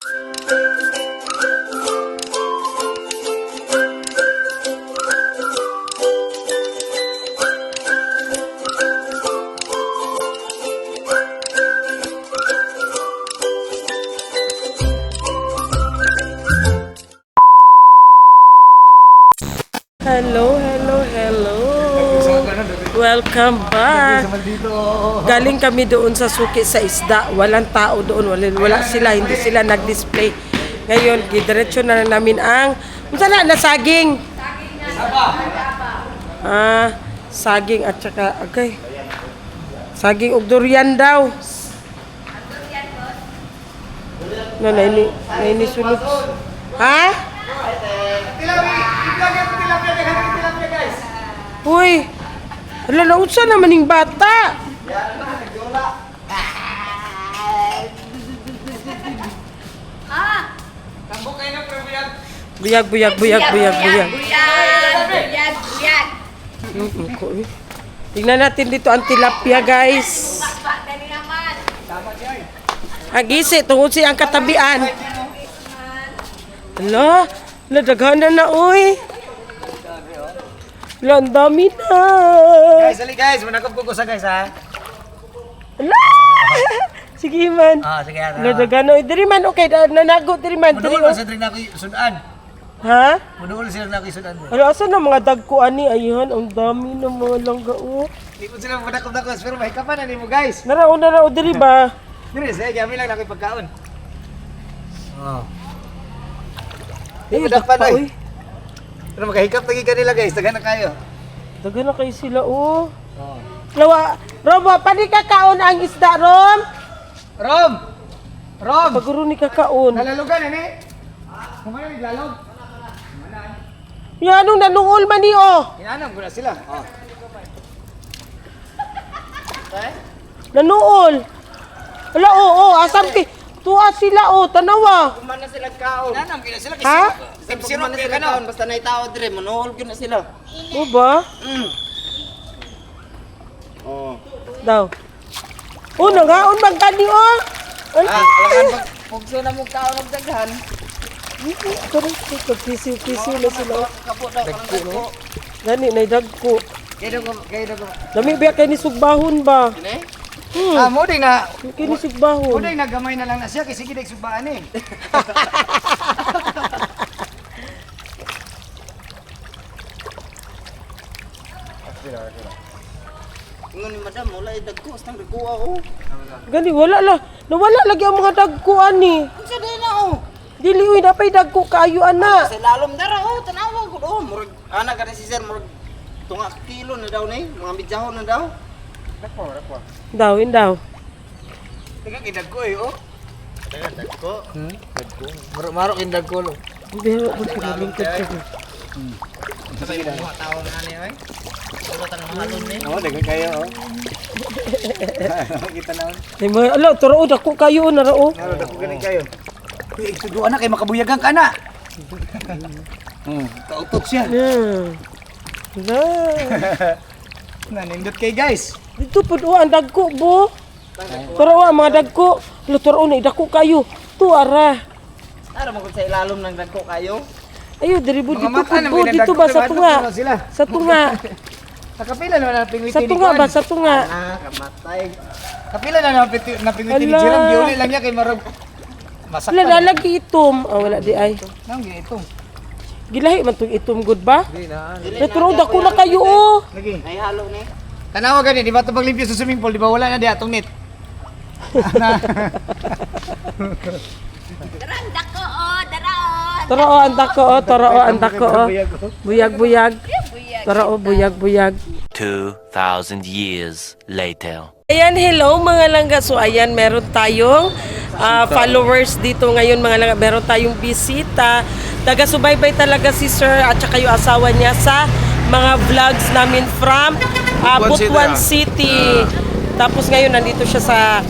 Hello, hello, hello. Welcome back. Galing kami doon sa suki sa isda. Walang tao doon. Wala sila. Hindi sila nag-display. Ngayon, diretso na namin ang... Saan na saging? Saging at saka... Okay. Saging ug durian daw. Naini sulod. Ha? Uy, lalausa naman yung bata. Buyag. Tingnan natin dito ang tilapia, guys. Agisi, tungod siya ang katabian. Hala, nadaghanan na, uy. Ang dami na. Guys, ali guys, manakop ko sa guys ha. Ala! Sige man. Sige. Nadagano, diri man okay, nanago diri man. Muduol sa diri na ko sudan. Ha? Muduol sila na ko sudan. Ano asa na mga dagko ani ayhan, ang dami na mga langga oh. Di ko sila manakop na ko, pero may kapan na nimo guys. Narao diri ba? Diri sa kami lang na ko pagkaon. Eh, dapat dagko, oy. Pero makahikap lagi kanila guys, taga na kayo. Daga na kayo sila oh. Lawa, Robo, pani kakaon ang isda, Rom? Rom! Paguro ni kakaon. Nalalugan ani? Kumana naglalog? Yan, anong nanuol man ni oh. Inanam ko na sila. Nanuol. Wala, asam ki. Tuwa sila, tanawa. Kumana sila kaon. Inanam ko na sila Ha? kasi Kumana sila kaon basta nay tao dire manuhol gyud na sila. O ba? Daw. Nangaon bang kani, Alangan pugso na mo kaon og daghan. Pisiw na sila. Kapo daw karang ko. Gani, naidagko. Kayo ko. Dami biya kay ni sugbahon ba? Kini? Mo din na. Kay ni sugbahon. Mo din nagamay na lang na siya kasi sige subaan eh. Ingon ni madam wala dagko stang dagko ako. Gani, wala la. Nawala lagi ang mga dagko ani. Unsa day na Dili uy, napay dagko kayo ana. Sa lalom dara tanawa gud murag ana ka si sir murag tunga kilo na daw ni mga midyahon na daw. Dako. Dawin daw. Teka kindag ko eh Dagko. Dagko. Maro kindag ko lo. Biro ko sa lingkod ko. Sa iyo mga tao na ani oy. Wala tang mahalon ni. Dagan kayo Kita na. Ay mga ala, turo dako kayo na rao. Dako ganin kayo. Uy, isudo anak kay makabuyagan ka na. Kautok siya. Nanindot kay guys. Dito po ang dagko bo. Turo ang mga dagko. Turo na dako kayo. Tuara. Ara mo sa ilalom ng dagko kayo. Ayo diri po Mga dito mata na po may dito dagko, ba sa diba? tunga? Dagko sila. Sa tunga. Nakapila na lang pingwiti Sa tunga ba sa tunga? Kamatay. Kapila na pingwiti ni Ala. Jiram. Giuli lang niya kay marag. Wala Masaktan. lalagi itom. Wala di ay. Nang ito. Gilahi man tong itom good ba? Di na. Turo dako na kayo oh. Lagi. Ay halo ni. Tanawa gani, di ba ito paglimpyo sa swimming pool, di ba wala na di atong net? Darang dako daraon. Turo ang dako turo ang dako Buyag. Turo buyag. 2,000 years later. Ayan, hello mga langga. So ayan, meron tayong followers dito ngayon mga langga. Meron tayong bisita. Taga-subaybay talaga si Sir at saka yung asawa niya sa mga vlogs namin from Butuan City. Tapos ngayon nandito siya sa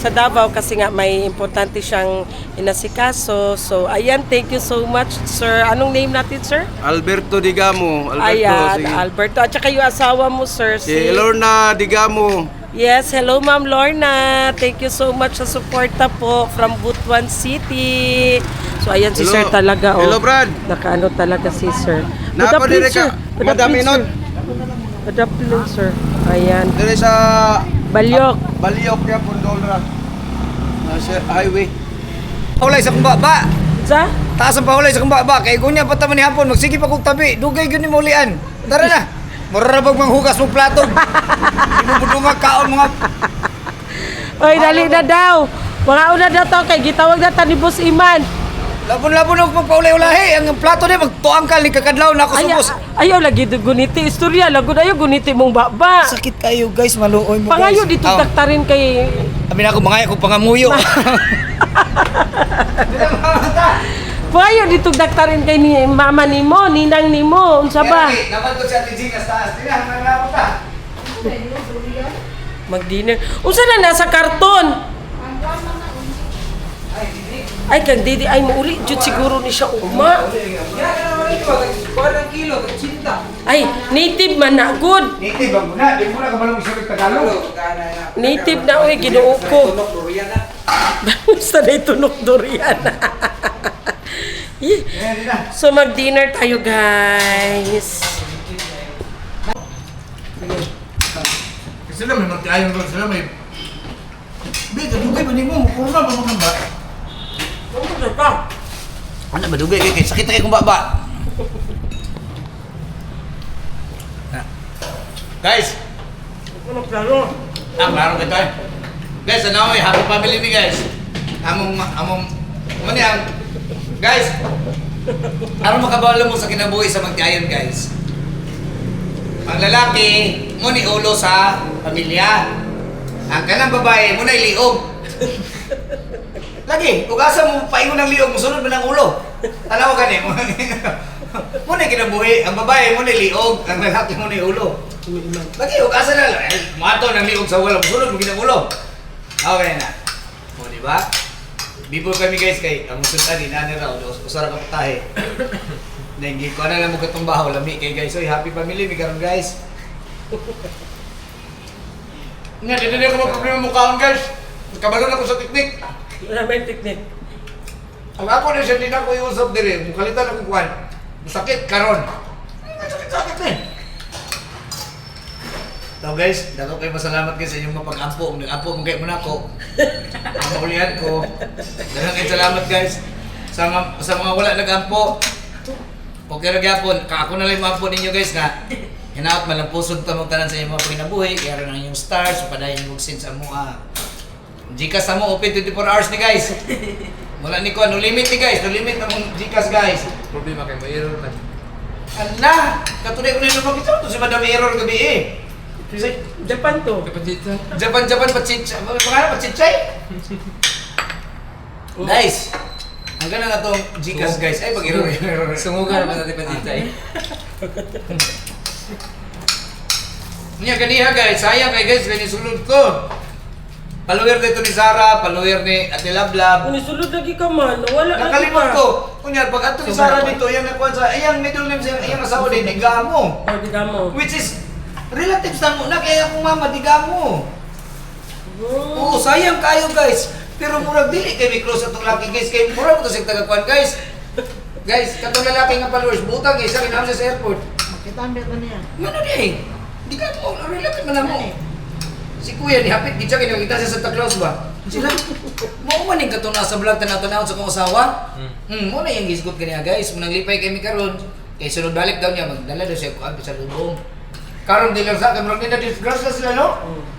Davao kasi nga may importante siyang inasikaso. So ayan, thank you so much Sir. Anong name natin Sir? Alberto Digamo. Ayan, sige. Alberto. At saka yung asawa mo Sir. Si Lorna Digamo. Yes, hello Ma'am Lorna. Thank you so much sa suporta po from Butuan City. So ayan si Hello. Sir talaga oh. Hello, Brad. Nakaano talaga si Sir. Napa dire ka, Madam Inot. Madam Sir. Ayan. Dire sa Balyok. Balyok ya Pundolra. Sa highway. Paulay sa kumbaba. Sa? Taas ang pahulay sa kumbaba. Kay kunya pa taman ni hapon. Magsige pa kong tabi. Dugay yun ni maulian. Tara na. Mararabag manghugas mong plato. Ibubudunga kaon mga... Oy, dali na daw. Mga una na to kay gitawag na ta ni Boss Iman. Labon-labon ako magpaulay-ulahi. Ang plato niya magtuangkal ni kakadlaw na ako Ay, subos. ayaw lagi guniti istorya, lagod ayo guniti mong baba. Sakit kayo guys. Maluoy mo Pangayo guys. dito daktarin kay Sabi na ako mangaya kong pangamuyo. Pangayo dito daktarin kay ni mama nimo, ninang nimo, unsa ba? Dapat ko siya tijigas taas. Tingnan, mangalapot ta. Mag-dinner. Unsa na nasa karton? Ay, kang didi, ay mauli, jud siguro ni siya ugma. Ay, native man na, good. Native ang muna. Di mo na kamalong isang Tagalog. Native na, uy, ginuo ko. Basta na itunok durian. So, mag-dinner tayo, guys. Sila may magkayang doon. Sila may... Bida, dugay ba ni mo? Kurna ba mo ba? Ano ba dugay kay sakit kay kung baba. Guys, ang klaro ka tayo. Guys, ano ay happy family ni guys. Among mani ang guys. Aron makabalo mo sa kinabuhi sa magkayon guys. Ang lalaki mo ni ulo sa pamilya. Ang kanang babae mo na iliog. Lagi, ugasa mo paingon ng liog, musunod mo ng ulo. Tanaw ka ni mo. Mo na kinabuhi, ang babae mo na liog, ang lalaki mo na ulo. Lagi, ugasa na lang. Mato ng liog sa ulo, musunod mo ng ulo. Okay na. O, di ba? Before kami guys kay ang musunod ni nani raw, usara ka patahe. Nengi ko na lang mo katong bahaw lami kay guys. Oy, happy family mi karon guys. Nga dito ko mo problema mo kaon guys. Kabalo na ko sa teknik. Wala may teknik. Ang ako na siya din ako iusap dire, mukalitan ako kuan. Masakit karon. Sakit eh. So guys, dako kayo masalamat guys sa inyong mapag-ampo. Nag-ampo mo kayo muna ako. Ang maulihan ko. Daghang kayo salamat guys. Sa mga wala nag-ampo. Okay ra gyapon, ako na lang mampo ninyo guys na hinaot man lang pusod ta mong tanan sa inyong mga panginabuhi, kaya ron ang inyong stars, padayon mo sin sa mua. Gcash mo open 24 hours ni guys. Wala ni ko no limit ni guys, no limit na mong Gcash guys. Problema kay may error man. Ala, katuloy ko na yung makita to si Madam Error gabi eh. Japan to. Japan pachitsa. Mga pachitsay? Nice. Ang ganda na tong Gcash guys. Ay, pag-error. Sungugan naman natin patitay. Nya ganiha guys, sayang kay guys, gani sulod ko. Follower dito ni Sarah, follower ni Ate Lablab. Kung isulod lagi ka man, wala lagi Nakalimot ka. ko. Kunya pag ato ni Sarah dito, yang nakuha sa ayang middle name sa iyang asawa din, Digamo. Oh, di ka mo. Which is relatives na mo na kaya akong mama Digamo. Oo, sayang kayo guys. Pero murag dili kay mi close atong laki guys kay murag to sig tagakuan guys. Guys, katong lalaki nga followers butang isa rin sa airport. Kita ambil ka niya. Ngano di? Di ka mo relate man mo. Si Kuya ni hapit gid siya kinakita sa Santa Claus ba? Sila mo man ning katong nasa vlog tanaw-tanaw sa kong asawa. Mo na yung gisgot kaniya guys, munang lipay kay mi karon. Kay sunod balik daw niya magdala daw siya kuan sa lubong. Karon di lang sa kamera ni na disgrasya sila no?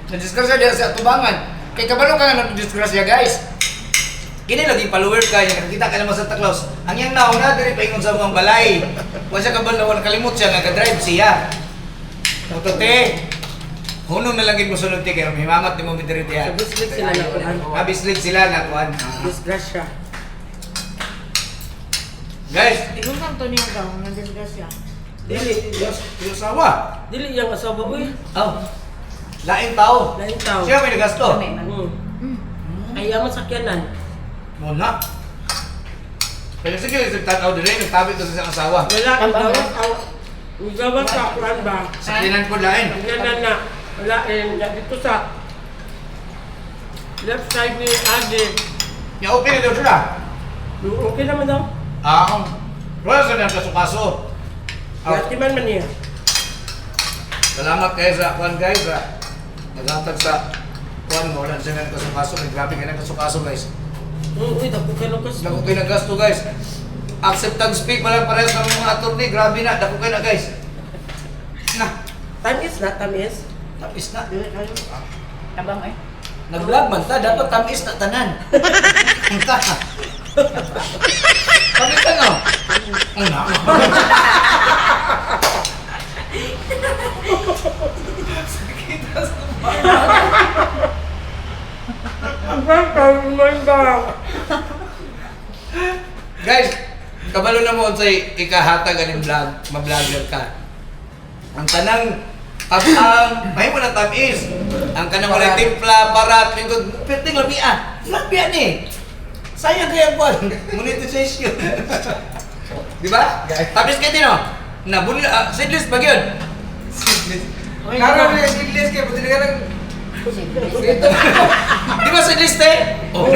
Na-disgrasya diha sa tubangan. Kay kabalo ka nga na-disgrasya guys. Kini lagi follower ka, yung nakita ka naman sa Santa Claus. Ang yang nauna diri paingon sa mga balay. Wa siya kabalo kalimot siya nga ka-drive siya. Motote. Hunong na lang mo sunod ti kay mamat ni mo diri diha. Bislit sila na kuan. Bislit sila na kuan. Disgrasya. Guys, Tingnan ka to niya daw, nandisgrasya. dili yung asawa. Dili yang asawa uy. Oh. Lain tao. Lain tao. Siya may nagasto. Ay mo sakyanan. Mo na. Pero sige, tanaw dire, nagtabi to sa asawa. Wala ang gawat aw. Ugawat sa kuan ba? Sakyanan ko lain. Na. Wala dito sa left side ni Ade. Ya, okay na daw sila. Okay naman daw. Wala sa nang kaso-kaso. Yatiman man niya. Salamat kayo sa kwan guys. Naghatag sa kwan mo. Wala siya nang kaso-kaso. Grabe ka ng kaso-kaso guys. Uy, dako ka lang kasi. Dako kayo ng gasto guys. Acceptance fee pa lang pareho sa mga attorney. Grabe na. Dako kayo na guys. Na. Tamis na, tamis. Tapis na. Tabang eh. Nag-vlog man ta. Dapat tamis na tanan. Tamis ka no? Una. Guys, kabalo na mo sa ikahatag aning vlog, ma-vlogger ka. Ang tanang may mo na tamis. Ang kanang wala timpla, parat, lingkod, perting labia. Labia ni. Sayang kaya po. Monetization. Di ba? Tapos kayo no? Nabuli, seedless ba yun? Seedless. Karo mo yung seedless kayo, buti na ka lang. Di ba seedless te? Oh.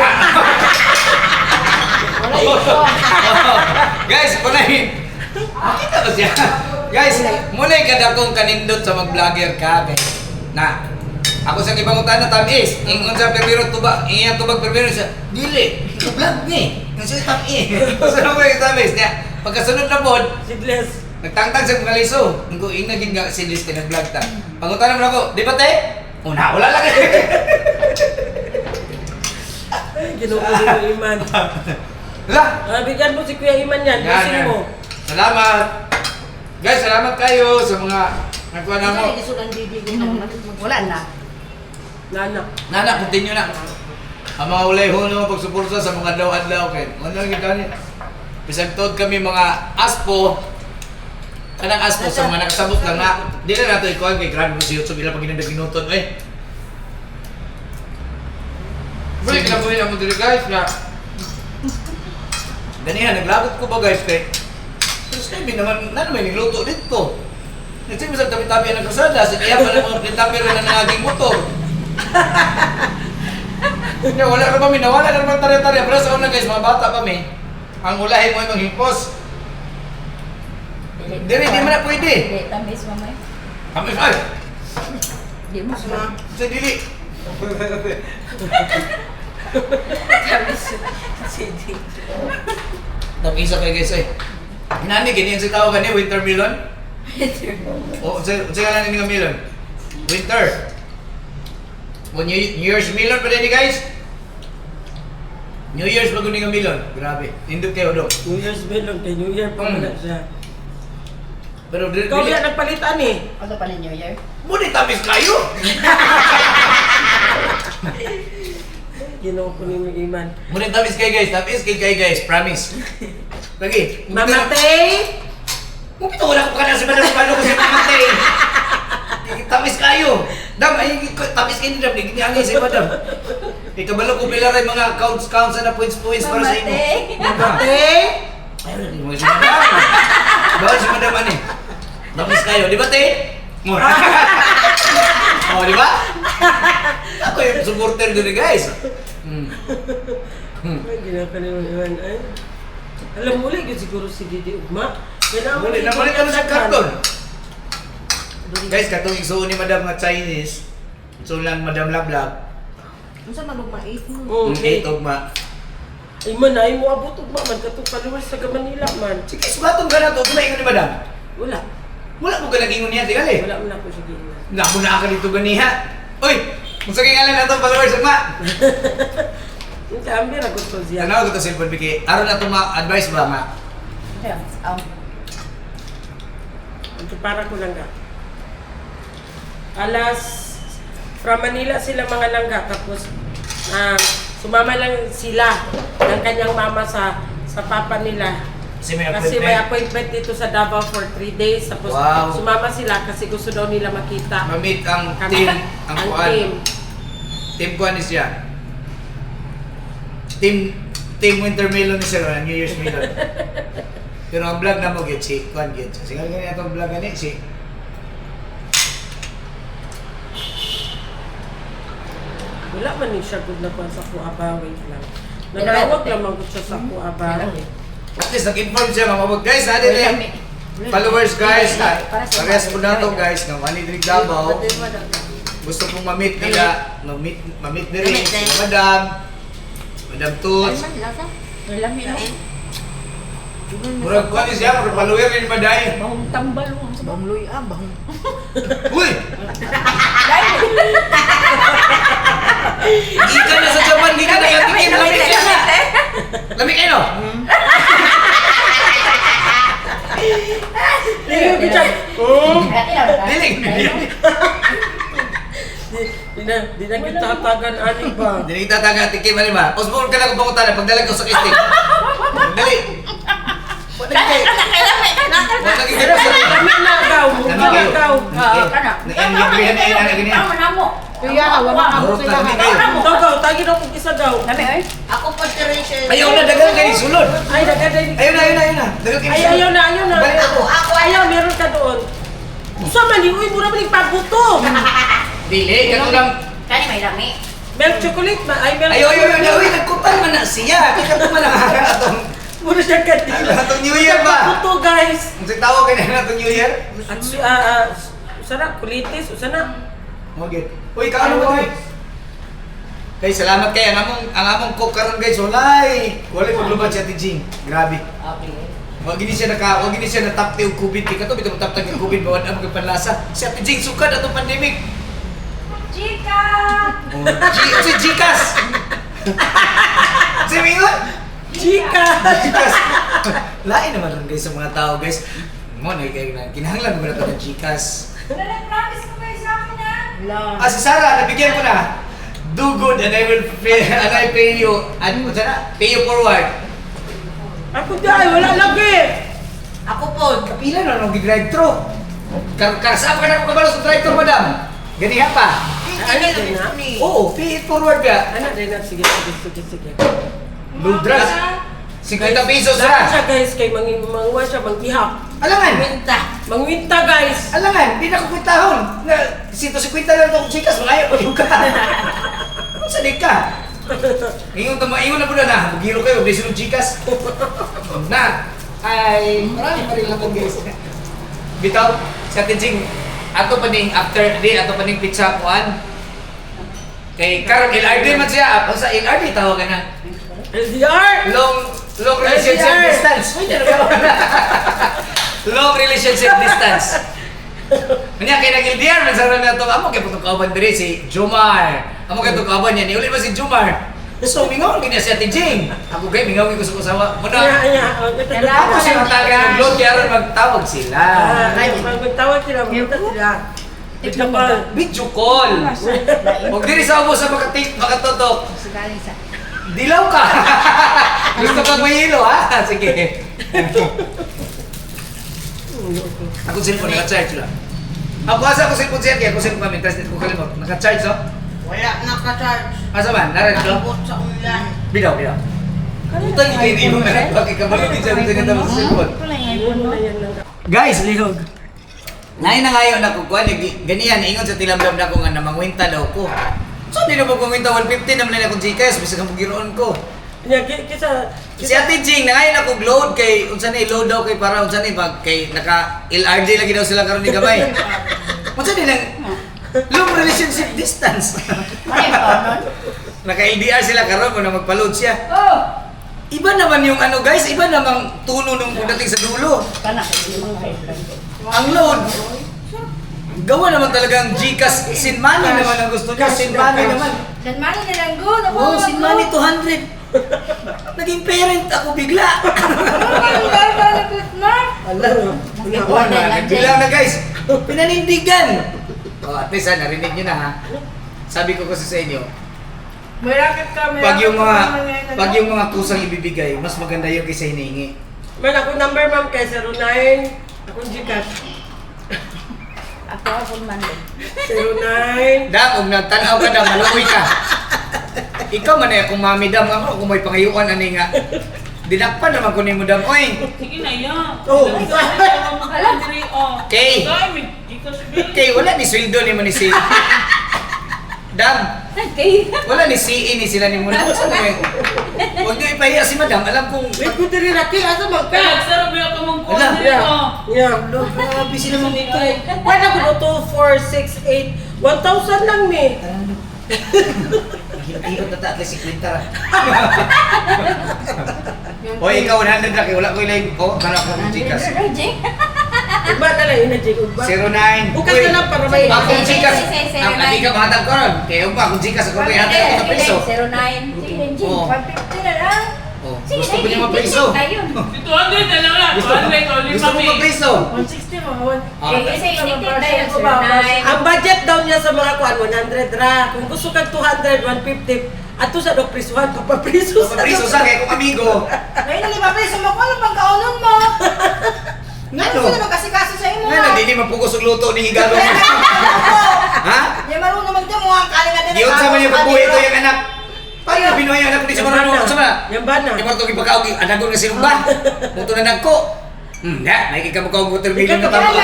Guys, kunay. Makita ba siya? Guys, muna yung kadakong kanindot sa mag-vlogger ka, guys. Na, ako sa kibangutan na tamis. Ingon sa permiro tuba, iyang tubag permiro siya. Dili, vlog ni. Yung siya tamis. Sunod ko yung tamis niya. Pagkasunod na po, Seedless. nagtangtang sa mga liso. Ang kuing naging seedless ka nag-vlog ta. Pangutan naman ako, di ba te? Una, wala lang eh. Ginuulo mo Iman. Wala. Bigyan mo si Kuya Iman yan. Busin mo. Salamat. Guys, salamat kayo sa mga nagkuha na mo. Wala na. Nana. Nana, continue na. Ang mga ulay-ho naman pagsuporta sa mga daw-adlaw kayo. Ano lang yung ganit? Bisag tod kami mga aspo. Kanang aspo sa mga nakasabot lang na. Di na nato ikuhan kay grabe mo si YouTube ilang pag ginunod eh. Balik na po yun ang dili guys na. Ganihan, naglagot ko ba guys kay terus kami naman, na naman niluto dito. Nagsabi sa tabi-tabi ang kasada, sige pa na mga tabi rin na nangaging motor. Kaya wala na kami, nawala na naman tari-tari. Pero sa una guys, mga bata kami, ang ulahin mo ay manghimpos. Diri, di mo na pwede. Hindi, tamis mamay. Kami, ay! Di mo sila. Sa dili. Tamis. Sige. Tapisa kayo guys ay. Nani, ganyan si tao gani, winter melon? O, sa nga nga melon? Winter. O, New Year's melon pa rin guys? New Year's bago nga melon. Grabe. Indot kayo do. New Year's Melon. Kay New Year pa wala siya. Pero dili. Ikaw yan nagpalitan eh. Ano pa New Year? Muna tamis kayo! Ginawa ko ni Iman. Muna tamis kayo guys. Tamis kayo guys. Promise. Lagi. Mamatay! Mupito ko na ko ka na si Madam Palo kasi mamatay. Tamis kayo. Dam, ay tamis kayo ni Dam. Nagingangin si Madam. Ikabalo ko bilaray mga counts na points para sa imo. Mamatay! Ayun, hindi mo si Madam. Bawal si Madam ani. Tamis kayo. Di ba, te? Mura. Oh, di ba? Ako yung supporter doon guys. Ay, ginawa ka ni Iman. Ay. Alam mo ulit yun siguro si Didi Ugma. Muli na kami sa karton. Guys, katong isuon ni Madam nga Chinese. So lang Madam Lablab. Ano sa magmait mo? Okay. 8 ugma. Ay man, ay mo abot Ugma man. Katong paluwas sa Manila man. Sige, sugatong ka na to. Kumain ni Madam. Wala. Wala mo ka nag-ingon niya, tigali. Wala mo na ako sige. Naku na ka dito ganiha. Uy! Kung sa kingalan na itong followers, ugma. Yung sabi, ragot ko siya. Ano ko ito cellphone, Biki? Aron na itong advice ba, ma? Ito para ko lang ka. From Manila sila mga langga. Tapos, sumama lang sila ng kanyang mama sa papa nila. Kasi may Kasi appointment. may appointment dito sa Davao for 3 days. Tapos Wow. sumama sila kasi gusto daw nila makita. Mamit ang Kami. team, ang Ang kuan. team. Team kuan ni siya. Team Winter Melon ni siya, New Year's Melon. Pero ang vlog na mo, get si kuan get. Sige, ganyan itong vlog gani, si Wala man ni siya good na kuha sa kuha pa. Wait lang. Nagtawag lamang ko siya sa kuha ba? At least nag-inform siya mga mabag. Guys, ano din? Followers guys, parehas po na to guys, ng Manidrig Davao. Gusto pong ma-meet nila, ma-meet na rin si Madam Toots. Lami no. Murag ko ni siya, murag follower rin Maday. Bahong tambal mo sa bahong luy bahong. Uy! Ika na sa Japan, di ka nakatikim. Lamig ka na. Lamig kayo, no? Diling. Di na kita tagan ani ba? Hindi kita taga tikim ano ba? Osborne ka lang kung pakutan, pagdalag ko sa kistik. Dali. Wala lagi ka sa Kami nagaw, nagaw. Nag-engineer na yun, ano ganyan. Kuya, wala ka mo sila. Nagaw, tagi daw kung isa gaw. Ako po siya. Ayaw na, dagal kayo, sulod. Ay, nagaday. Ayaw na. Dagal kayo, Ay, ayaw na. Balik ako. Ayaw, meron ka doon. Usa man, uy, mura man yung pagbuto. Dili, kato lang. Kani may lami. Milk chocolate ba? Ay, milk Ayaw, nagkupan man na siya. Kaya ko man atong Mura siya kadila. atong New Year ba? Pagbuto, guys. Ang tawag kayo na atong New Year? At usana, kulitis, usana. Okay. Uy, kaano ba ito? Kay salamat kay ang among cook karon guys. Walay paglubad si Ate Jing. Grabe. Wag gini siya na top tiyo COVID kay kato bitaw top tag COVID bawad ang panlasa. Si Ate Jing sukad atong pandemic. Chika! Si Jikas. Si Mingon. Chika! Jikas. Lain naman lang guys sa mga tao guys. Mo na kay kinahanglan mo na to ng Jikas. Promise ko kayo sa akin ha? Si Sarah, nabigyan ko na. Do good and I will pay you. Ano sana? Pay you forward. Ako dahil, wala lagi. Ako po. Kapila na nung drive-thru. Karasaan ka na kung kabalo sa drive-thru, madam. Ganihan pa. Ano din na? Oo, pay it forward ka. Ano din na? Sige. Ludras. 50 pesos Dapat siya na. guys, kay manguha siya, manghihap. Alangan. Mangwinta guys. Alangan, di na ko kwintahon. 150 lang itong chikas, mga ayaw pa yung ka. Ano sa di ka? Ingon na po na, mag-hero kayo, bless yung chikas. Na, ay, marami pa rin lang guys. Bitaw, si Ate Jing, ato pa ning after day, ato pa ning pizza kuan. Kay karon LRD man siya, o sa LRD tawagan na. LDR! Long relationship LDR. distance. Long relationship distance. Kanya kay nag-LDR, nagsara na ito, amo kay putong kauban diri si Jomar. Amo kay itong kauban niya, niuli ba si Jomar? So, mingaw, ganyan si Ate Jing. Ako kay, mingaw ko sa kusawa. Muna, ako siya taga ng load, kaya ron magtawag sila. Magtawag sila, magpunta sila. Video call. Video call. Huwag diri sa ubo sa makatutok. Dilaw ka! Gusto kang mahilo, ha? Sige. Ako cellphone, naka-charge lang. Ako asa ako cellphone siya, kaya ako cellphone kami, tapos ko kalimot. Naka-charge, oh? Wala naka-charge. Asa man? Naran ko? Abot sa ulan. Bidaw. Utang yung kayo mo na bakit ka ba dyan sa ganda mo sa cellphone? Guys, lihog. Nain na ngayon ako, kuhan, ganiyan, ingon sa tilamdam na ko nga na mangwinta daw ko. So, hindi na po kung winta 150 naman na akong Gcash, bisa kang pugiroon ko. Si Ate Jing, nangayon ako load kay, unsa na i-load daw kay para unsa na pag kay naka-LRD lagi daw sila karon ni gamay. Unsa ni nang long relationship distance. Naka-LDR sila karon kung na magpa-load siya. Iba naman yung ano guys, iba namang tuno nung dating sa dulo. Ang load, gawa naman talagang Gcash, sin money naman ang gusto niya, sin money naman. San Mani na lang good. Oh, sin money 200. Naging parent ako bigla. Bilang na guys, pinanindigan. Oh, at least narinig niyo na ha. Sabi ko kasi sa inyo, May racket ka, may pag yung mga kusang ibibigay, mas maganda yung kaysa hinihingi. Man, ako number ma'am kay 09. Akong Gcash. Ako ako man. 09. Dang, kung nagtanaw ka na, maluoy ka. Ikaw man eh, kung mami dam, ako kung may pangayuan, ani nga. Dinakpan naman ko ni mo dam, oy. Sige na yan. Oh. Kay, wala ni sweldo ni mo ni si. Dam, Okay. wala ni CE ni sila ni Muna. Saan mo huwag niyo ipahiya si Madam. Alam kong... Wait ko diri na kaya sa magka. Sarap yung kamang Wala. Yeah. Lo, grabe sila mo nito. Wala ko 2, 4, 6, 8. 1,000 lang me. Hirap na ta, at least 50 ra. Hoy, ikaw 100 ra. Kaya wala ko ilang... Oh, kala ko ng Gcash. Ugba na lang yun na Jake. Ugba. 09. Bukas na lang para may... Akong Gcash. Sige, Ang hindi ka mahatag ko ron. Kaya yung pa, akong Gcash ako may hatag ko sa preso. 09. Sige, Jing. Oo. 150 na lang. Oh, Sige, gusto ko niya Jing, mapreso. Jing, ayun. 200 na lang ah. 200 only Gusto mo mami. mapreso. 160 mo. Ah. Kasi inikit na yun, 09. Ang budget daw niya sa mga kuan 100 ra. Kung gusto kag 200, 150. Ato sa dog prisuhan, papapriso sa Mapreso sa kaya kung amigo. Ngayon na lima peso mo, kung ano bang kaunon mo? Ngayon Ano? sila magkasikaso sa imo. Nga, hindi mapugos ang luto ni Higalo. Ha? Di marunong magdamo ang kaling natin. Yun sa mga pagbuhay ito yung anak. Paano na binuhay ang anak ko di sa marunong? Sa mga? Yung bana. Di ba ito ipagkaog yung anak ko nga sinumban? Muto na nagko. Ya, may kikabakaw ko termino na tamo.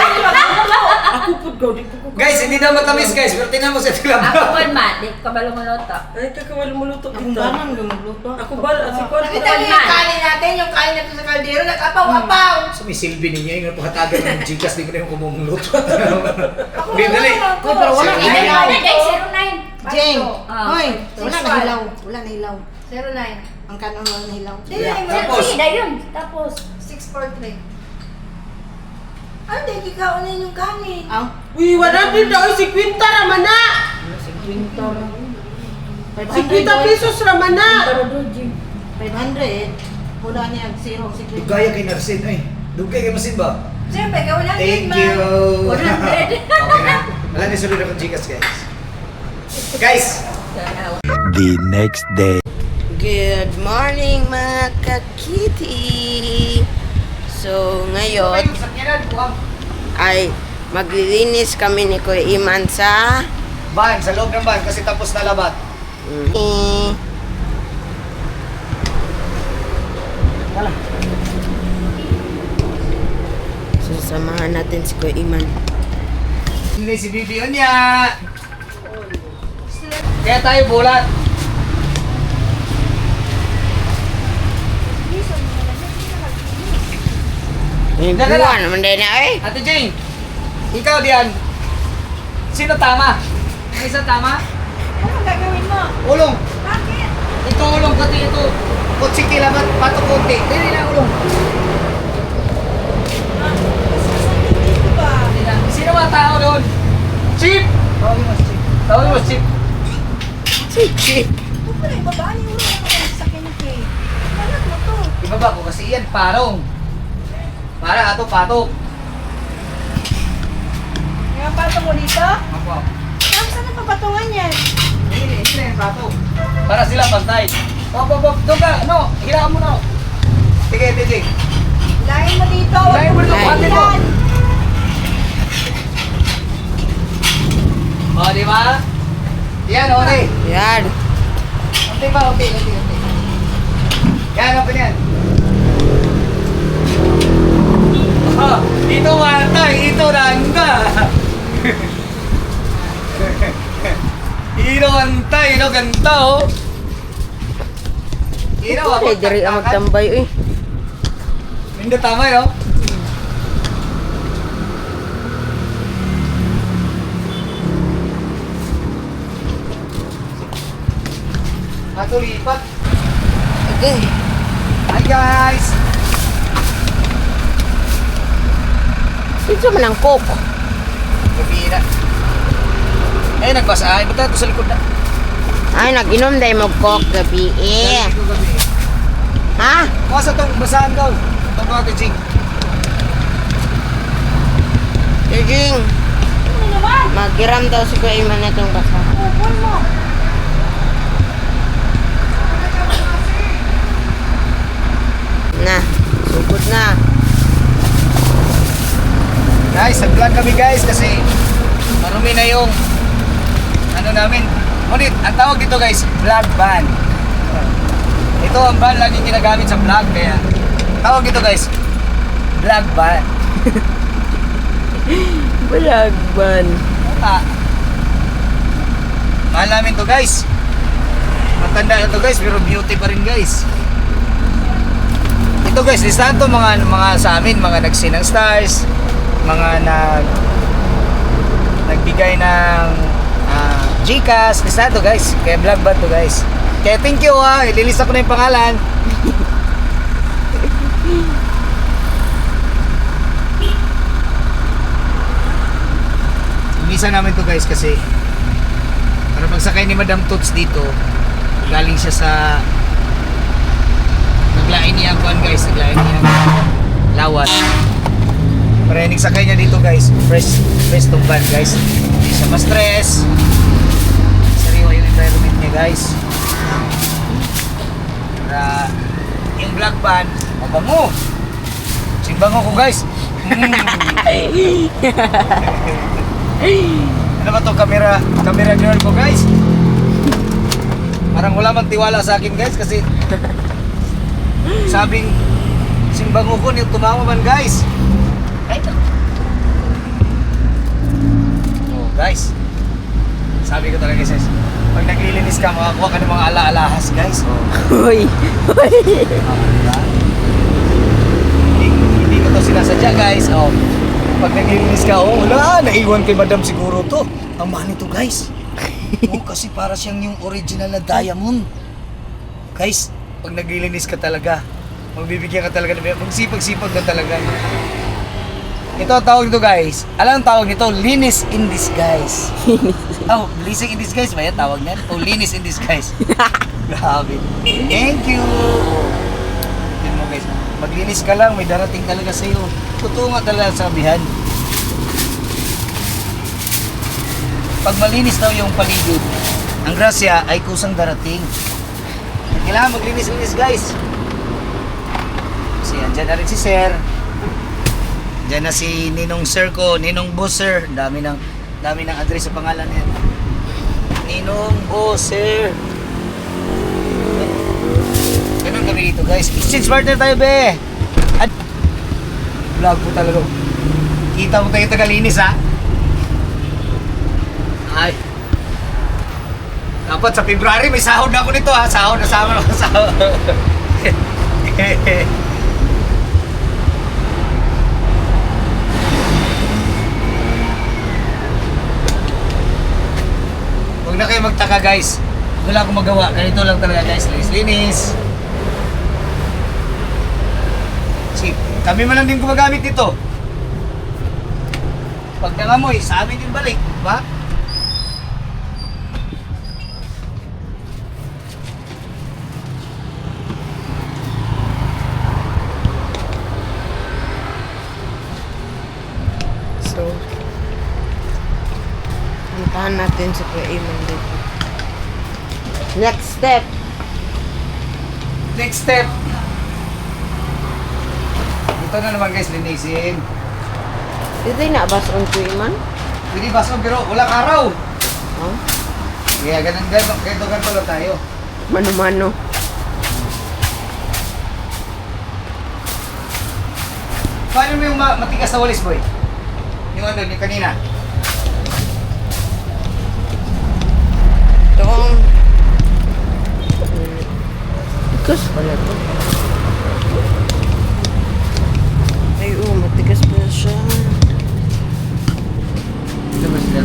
Ako pud go di ko. Guys, hindi na matamis guys. Pero tinan mo sa tilam. Ako kon man, di ko kabalo mo loto. Ay kakawal mo luto Akong dito. banang lumagluto. Ako ba si kuan. Nakita mo yung kanin natin, yung kanin natin sa kaldero, nag-apaw-apaw. So may silbi ninyo yung napakatagal ng Gcash. Di ko na yung kumumuluto. Hindi, dali. Uy, pero wala Zero na nine. hilaw. Jeng, Hoy, wala na hilaw. Wala na hilaw. 09. Ang kanon wala na hilaw. Tapos, Tapos, 643. Ay, hindi kikaunin yung kanin. Ang Uy, 100 daw si Quinta raman na. 50 pesos raman na. 500. Wala niya ang zero. gaya kay Narsin. Ay, dugay kay Masin ba? Siyempre, gawin lang Thank din, you. man. 100. Okay na. Wala na sunod akong Gcash guys. Guys, The next day. Good morning mga kakiti! So ngayon ay maglilinis kami ni Kuya Iman sa van, sa loob ng van kasi tapos na labat. So samahan natin si Kuya Iman. Hindi si Bibi niya. Kaya tayo bulat. Buwan naman din na eh. Ate Jane, ikaw diyan. Sino tama? Ang isa tama? Ano gagawin mo? Ulong. Bakit? Ito ulong pati ito. Kutsiki labat, pato konti. Dili na ulong. Dito ba? Sino mga tao doon? Chief! Tawagin mo si Chief. Tawagin mo si Chief. Chichi. Huwag mo na ibabaan yung ulo naman ang sasakyan ni Kay. Anak mo to. Ibaba ko kasi yan parong. Para ato patok. Yung pato mo dito? Ako. Tapos ano pa patungan yan? Hindi na yung patok. Para sila pantay. Hop. Doon ka. Ano? Hilaan mo na. Sige, sige. Lain mo dito. Lain mo dito, pati mo. Yan. O, di ba? Yan, okay. Yan. Okay ba? Okay. Yan, okay yan. Oh, ito matay, ito rangga. Ito antay, ito ganta oh. Ito ako. Ay, diri ang magtambay eh. Hindi tama yun. Ato lipat. Okay. Hi guys. Ito man ang coke. Gabi na. Eh, nagbasa. Ay, bata ito sa likod na. Ay, nag-inom dahil mo coke gabi eh. Gabi. Ha? Masa itong basahan daw. Itong mga kajing. Jing. Ano naman? Magiram daw si Kuya Iman na itong basa. Upon mo. Na, sugod na. Guys, nag-vlog kami guys kasi marumi na yung ano namin. Ngunit, ang tawag dito guys, vlog van. Ito ang van laging ginagamit sa vlog kaya tawag dito guys, vlog van. Balagban. Ah. Mahal namin to guys. Matanda na to guys, pero beauty pa rin guys. Ito guys, listahan to mga sa amin, mga nagsinang stars, mga nagbigay ng Gcash, listahan to guys. Kaya vlog ba to guys. Kaya thank you ililista ko na yung pangalan. Minsan namin to guys kasi para pagsakay ni Madam Toots dito, galing siya sa naglain niya kuan guys, naglain niya lawas. Para yung sakay niya dito guys, fresh tong van guys. Hindi siya ma-stress. Sariwa yung environment niya guys. Para yung black van, mabango. Simbango ko guys. Ano ba to camera girl ko guys? Parang wala magtiwala sa akin guys kasi sabing simbango ko yung tumawa man guys. Oh guys, sabi ko talaga guys, pag naglilinis ka makakuha ka ng mga ala-alahas guys. Uy. Hindi ko to sinasadya guys. Pag naglilinis ka, wala, naiwan kay madam siguro to. Ang mahal nito guys. Kasi para siyang yung original na diamond. Guys, pag naglilinis ka talaga, magbibigyan ka talaga, magsipag-sipag ka talaga. Ito ang tawag nito guys. Alam ang tawag nito? Linis in disguise. Blessing in disguise ba yan tawag niyan? Linis in disguise. Grabe. Thank you. Yan mo guys. Maglinis ka lang, may darating talaga sa iyo. Totoo nga talaga sabihan. Pag malinis daw yung paligid, ang grasya ay kusang darating. Kailangan maglinis-linis guys. Kasi andyan na rin si Sir. Andyan na si Ninong Sir ko, Ninong Boss Sir. Dami ng address sa pangalan niya. Ninong Boss Sir. Ganun kami dito guys. Exchange partner tayo be. Vlog po talaga. Kita mo tayo tagalinis ha. Ay. Dapat sa February may sahod na ako nito ha. Sahod na sama ako sahod. Huwag na kayo magtaka guys. Wala akong magawa. Ganito lang talaga guys. Linis. Kami man lang din gumagamit dito. Pag nangamoy, sa amin din balik, ba? So, puntahan natin si Kuya Eamon dito. Next step. Ito na naman guys, linisin. Dito yung nabason Kuya Eamon? Pwede baso pero walang araw. Huh? Kaya ganito lang tayo. Mano-mano. Paano mo yung matigas na walis boy? Yung ano, yung kanina. Itong... Tigas pala ito. Ay, matigas pala siya. Ito ba sila?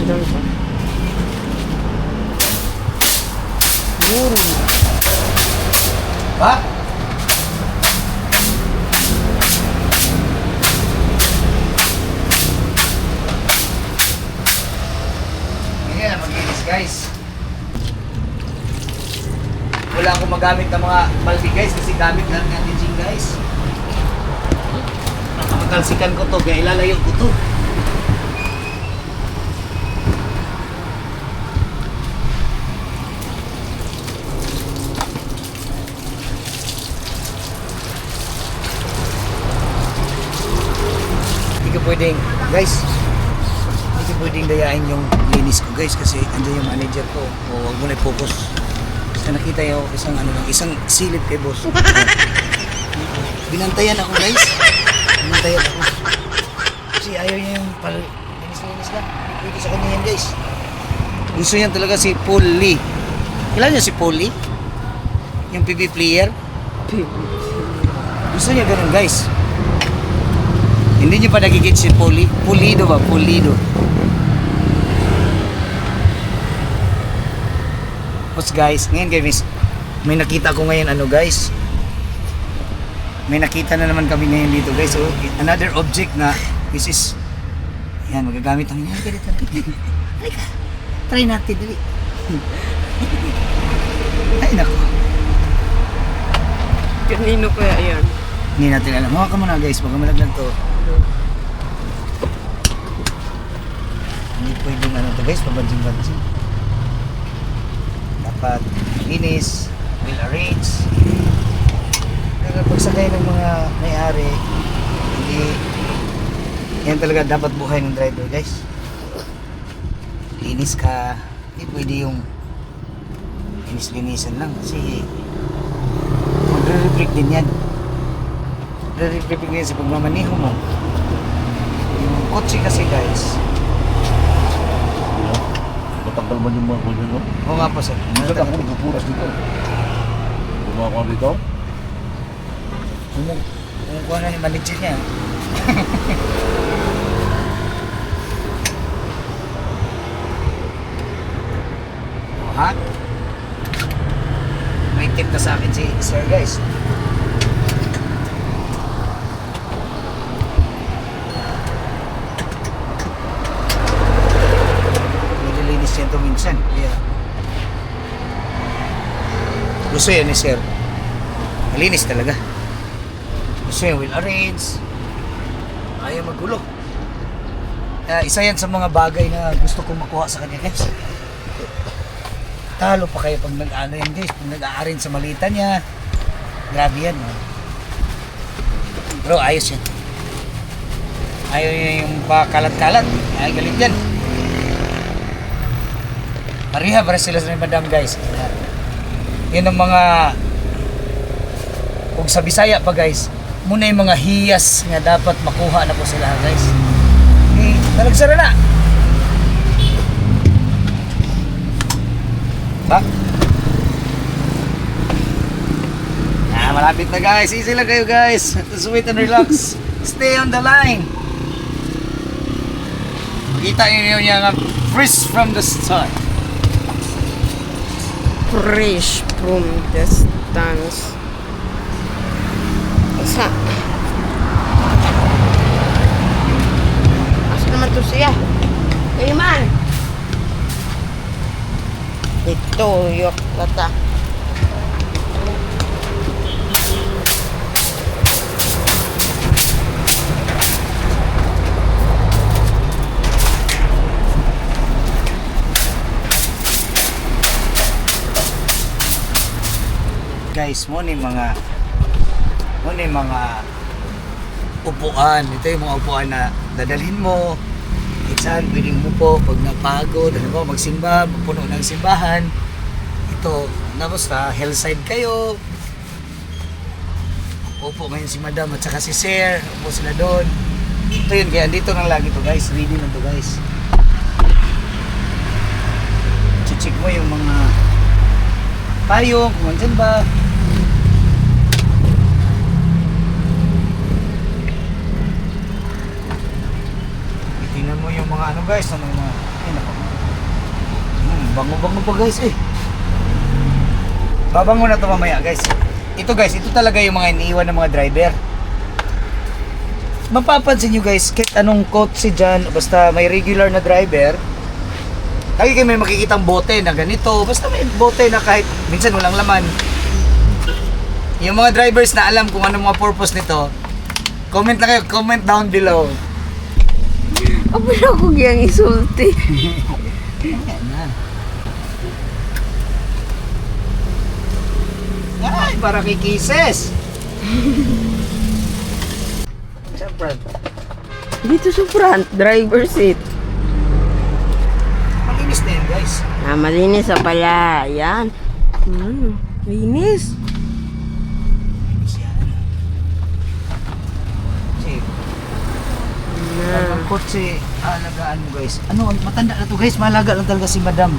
Ilan pa? Yun. Ha? Ganyan na mag-inis guys. Wala akong magamit ng mga balde guys kasi gamit lang natin Jing guys. Nakatalsikan ko to kaya ilalayo ko to. Hindi ka pwedeng, guys, hindi ka pwedeng dayain yung linis ko guys kasi andyan yung manager ko. O wag mo na i-focus. Kasi nakita yung isang silip kay boss. Binantayan ako guys. Binantayan ako. Kasi ayaw niya yung linis-linis lang. Hindi pwede sa kanya yan guys. Gusto niya talaga si Paul Lee. Kilala niyo si Paul Lee? Yung PB player? Gusto niya ganun, guys. Hindi niyo pa nagigit si Paul Lee? Pulido ba? Pulido. Tapos guys, ngayon guys, may nakita ko ngayon guys. May nakita na naman kami ngayon dito guys. So, another object na this is yan, magagamit ang yan. Halika. Try natin, dali. Ay, naku. Kanino kaya yan? Hindi natin alam. Hawa ka muna guys, baka malaglag to. Hindi pwedeng to guys, pabanjing-banjing. Dapat linis, well arranged. Pagsakay ng mga may-ari, hindi yan talaga dapat buhay ng driver guys. Linis ka, hindi pwede yung linis-linisan lang kasi magre-reflect din yan. Magre-reflect din yan sa pagmamaniho mo. Yung kotse kasi guys. Matanggal man yung mga kulyan mo. Oo nga po sir. Minsan ako nagpupuras dito. Gumawa ko dito. Kung ano yung manager niya. Ha? May tip na sa akin si sir guys. Nililinis niya ito minsan. Kaya gusto yan ni sir. Malinis talaga. Gusto yan will arrange. Ayaw magulo. Isa yan sa mga bagay na gusto kong makuha sa kanya guys. Talo pa kayo pag nag-ano yan guys. Pag nag-a-arrange sa malita niya. Grabe yan. No? Bro, ayos yan. Ayaw niya yung pakalat-kalat. Ay, galit yan. Para sila sa madam guys. Yun ang mga kung sa Bisaya pa guys, muna yung mga hiyas nga dapat makuha na po sila guys. Talagsara na. Ba? Malapit na guys. Easy lang kayo guys. Just wait and relax. Stay on the line. Kita niyo yung fresh from the start. Fresh from the stance. Sa asa naman to siya? Hey man! Ito, yok lata. Guys, mo ni mga upuan. Ito yung mga upuan na dadalhin mo. Saan pwedeng umupo pag napagod, ano ba, magsimba, puno ng simbahan. Ito, na basta, hillside kayo. Upo ngayon si madam at saka si sir. Upo sila doon. Ito yun, kaya dito lang lagi to guys. Ready na to guys. Check mo yung mga payong, kung andyan ba. Tingnan mo yung mga ano guys, ano yung mga bango-bango pa guys eh. Babango na to mamaya guys. Ito guys, ito talaga yung mga iniiwan ng mga driver. Mapapansin nyo guys, kahit anong kotse dyan, basta may regular na driver, lagi kayo may makikitang bote na ganito, basta may bote na kahit minsan walang laman. Yung mga drivers na alam kung anong mga purpose nito, comment na kayo, comment down below. Apa na ako giyang isulti? Ayan na. Ay, para kay Kisses. Siyempre, Dito sa front, driver seat. malinis na yan guys. Malinis na pala. Yan. Linis. Malinis yan. Kasi, Na. kotse alagaan mo guys. Ano, matanda na to guys, malaga lang talaga si madam.